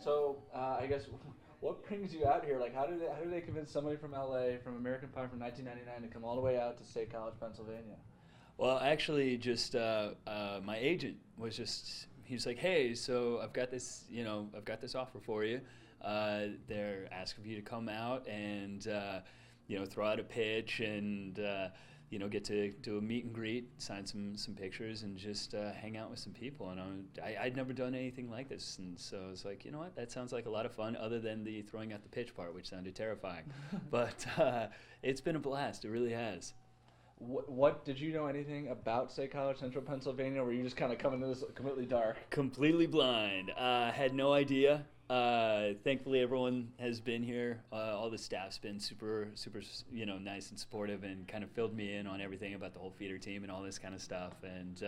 So I guess what brings you out here? Like, how do they convince somebody from LA, from American Pie from 1999, to come all the way out to State College, Pennsylvania? Well, actually, just my agent was just he was like, "Hey, so I've got this offer for you. They're asking for you to come out and throw out a pitch and get to do a meet and greet, sign some pictures, and just hang out with some people." And I'd never done anything like this, and so I was like, you know what, that sounds like a lot of fun, other than the throwing out the pitch part, which sounded terrifying. But it's been a blast. It really has. What did you know anything about State College, Central Pennsylvania? Or were you just kind of coming to this completely dark? Completely blind. Had no idea. Thankfully, everyone has been here. All the staff's been super, super, nice and supportive, and kind of filled me in on everything about the whole feeder team and all this kind of stuff. And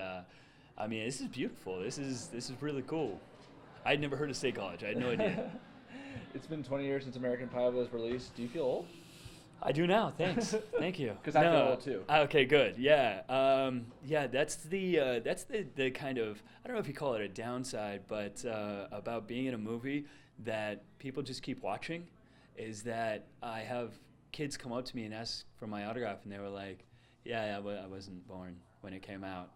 I mean, this is beautiful. This is really cool. I'd never heard of State College. I had no idea. It's been 20 years since American Pie was released. Do you feel old? I do now. Thanks. Thank you. Because I feel old too. Okay, good. Yeah. Yeah. That's the kind of, I don't know if you call it a downside, but about being in a movie that people just keep watching, is that I have kids come up to me and ask for my autograph, and they were like, "Yeah, I wasn't born when it came out."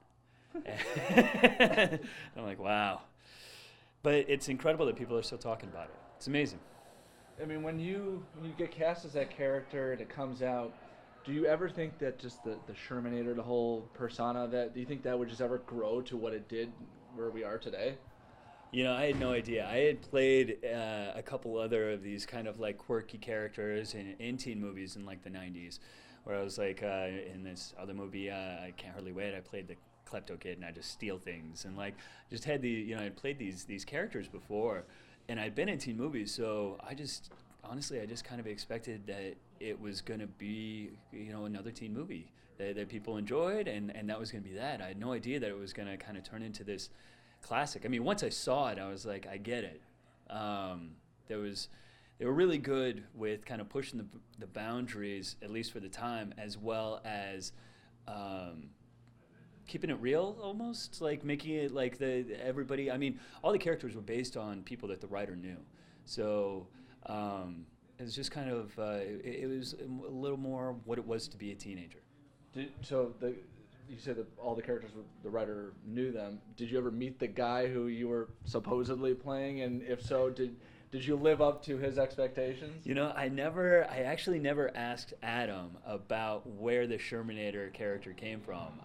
I'm like, wow. But it's incredible that people are still talking about it. It's amazing. I mean, when you get cast as that character and it comes out, do you ever think that just the Shermanator, the whole persona, do you think that would just ever grow to what it did where we are today? I had no idea. I had played a couple other of these kind of like quirky characters in teen movies in like the 90s, where I was like in this other movie, I Can't Hardly Wait, I played the klepto kid and I just steal things, and like just had I'd played these characters before. And I'd been in teen movies, so I just kind of expected that it was going to be, another teen movie that people enjoyed, and that was going to be that. I had no idea that it was going to kind of turn into this classic. I mean, once I saw it, I was like, I get it. They were really good with kind of pushing the boundaries, at least for the time, as well as keeping it real, almost like making it like everybody. I mean, all the characters were based on people that the writer knew, so it was just kind of it was a little more what it was to be a teenager. You said that all the characters the writer knew them. Did you ever meet the guy who you were supposedly playing, and if so, did you live up to his expectations? I actually never asked Adam about where the Sherminator character came from.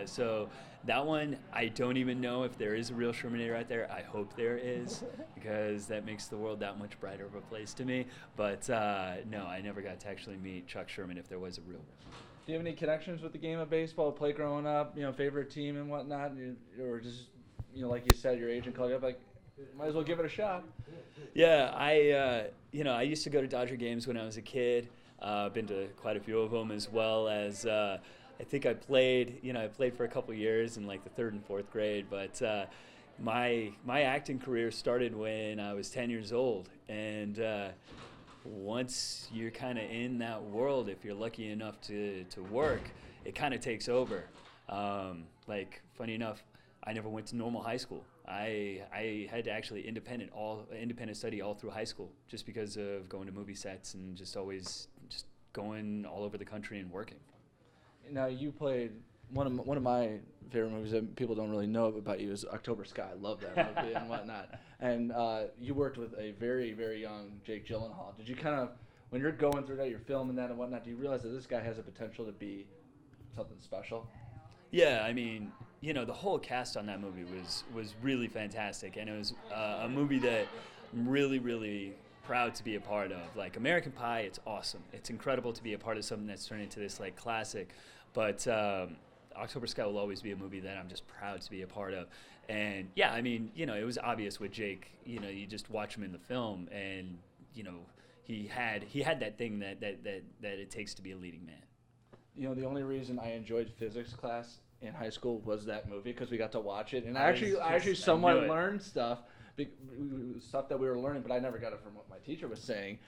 So that one, I don't even know if there is a real Sherminator out there. I hope there is, because that makes the world that much brighter of a place to me. But no, I never got to actually meet Chuck Sherman if there was a real one. Do you have any connections with the game of baseball? Play growing up, favorite team and whatnot, or just, like you said, your agent called you up like, might as well give it a shot. Yeah, I used to go to Dodger games when I was a kid. Been to quite a few of them, as well as I think I played for a couple years in like the 3rd and 4th grade. But my acting career started when I was 10 years old, and once you're kind of in that world, if you're lucky enough to work, it kind of takes over. Like, funny enough, I never went to normal high school. I had to actually independent study all through high school, just because of going to movie sets and just always just going all over the country and working. Now, you played one of my favorite movies that people don't really know about you is October Sky. I love that movie and whatnot. And you worked with a very, very young Jake Gyllenhaal. Did you kind of, when you're going through that, you're filming that and whatnot, do you realize that this guy has a potential to be something special? Yeah, I mean, the whole cast on that movie was really fantastic, and it was a movie that I'm really, really proud to be a part of. Like, American Pie, it's awesome. It's incredible to be a part of something that's turned into this like classic, but October Sky will always be a movie that I'm just proud to be a part of. And yeah, I mean, it was obvious with Jake. You just watch him in the film, and he had that thing that it takes to be a leading man. The only reason I enjoyed physics class in high school was that movie, because we got to watch it, and I actually somewhat learned stuff that we were learning, but I never got it from what my teacher was saying.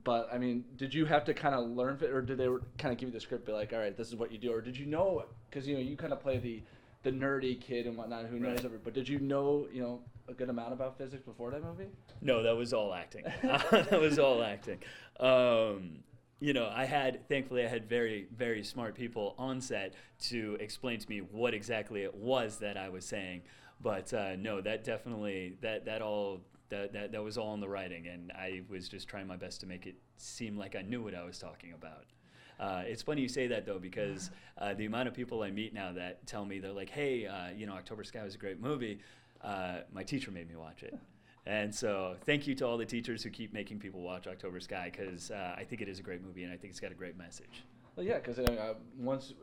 But I mean, did you have to kind of learn it, or did they kind of give you the script, be like, all right, this is what you do, or did you know? Because you kind of play the nerdy kid and whatnot who knows everything. But did you know a good amount about physics before that movie? No, that was all acting. That was all acting. Thankfully, I had very, very smart people on set to explain to me what exactly it was that I was saying. But no, that definitely, that was all in the writing, and I was just trying my best to make it seem like I knew what I was talking about. It's funny you say that, though, because the amount of people I meet now that tell me, they're like, hey, October Sky was a great movie. My teacher made me watch it. And so thank you to all the teachers who keep making people watch October Sky, because I think it is a great movie, and I think it's got a great message. Well, yeah, because once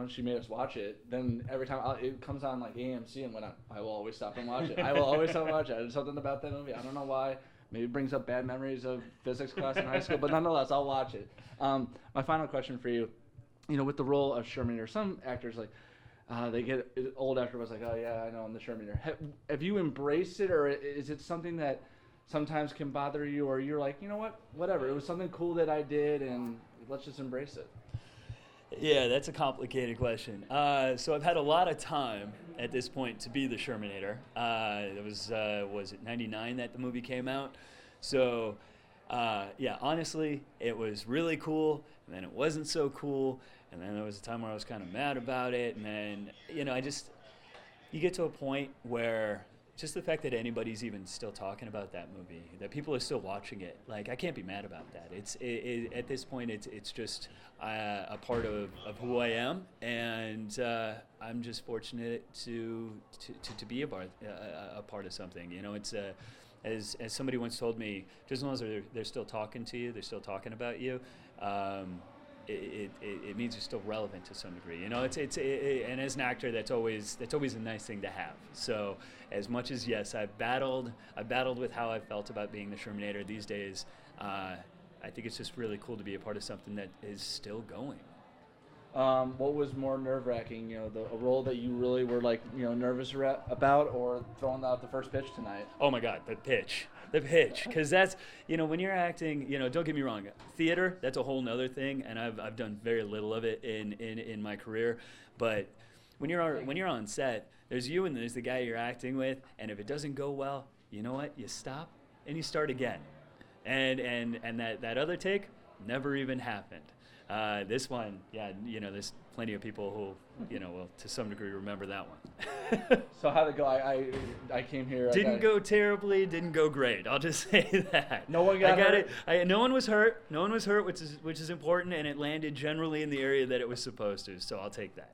she made us watch it, then every time it comes on like AMC and whatnot, I will always stop and watch it. I will always stop and watch it. There's something about that movie. I don't know why. Maybe it brings up bad memories of physics class in high school, but nonetheless, I'll watch it. My final question for you, with the role of Shermanator, some actors they get old after was like, oh yeah, I know I'm the Shermanator. Have you embraced it, or is it something that sometimes can bother you, or you're like, you know what, whatever, it was something cool that I did, and let's just embrace it? Yeah, that's a complicated question. So I've had a lot of time at this point to be the Shermanator. It was it 99 that the movie came out? So honestly, it was really cool, and then it wasn't so cool, and then there was a time where I was kind of mad about it, and then, you get to a point where just the fact that anybody's even still talking about that movie, that people are still watching it, like, I can't be mad about that. At this point, it's just a part of who I am, and I'm just fortunate to be a part of something. It's as somebody once told me, just as long as they're still talking to you, they're still talking about you. It means you're still relevant to some degree. And as an actor, that's always a nice thing to have. So as much as, yes, I've battled with how I felt about being the Shermanator these days, I think it's just really cool to be a part of something that is still going. What was more nerve-wracking, a role that you really were nervous about, or throwing out the first pitch tonight? Oh my God, the pitch, because that's, when you're acting, don't get me wrong, theater, that's a whole nother thing, and I've done very little of it in my career, but when you're on set, there's you and there's the guy you're acting with, and if it doesn't go well, you know what, you stop and you start again, and that other take never even happened. This one, there's plenty of people who, will to some degree remember that one. So how'd it go? I came here. Didn't go terribly, didn't go great. I'll just say that. No one got hurt? No one was hurt. No one was hurt, which is important, and it landed generally in the area that it was supposed to. So I'll take that.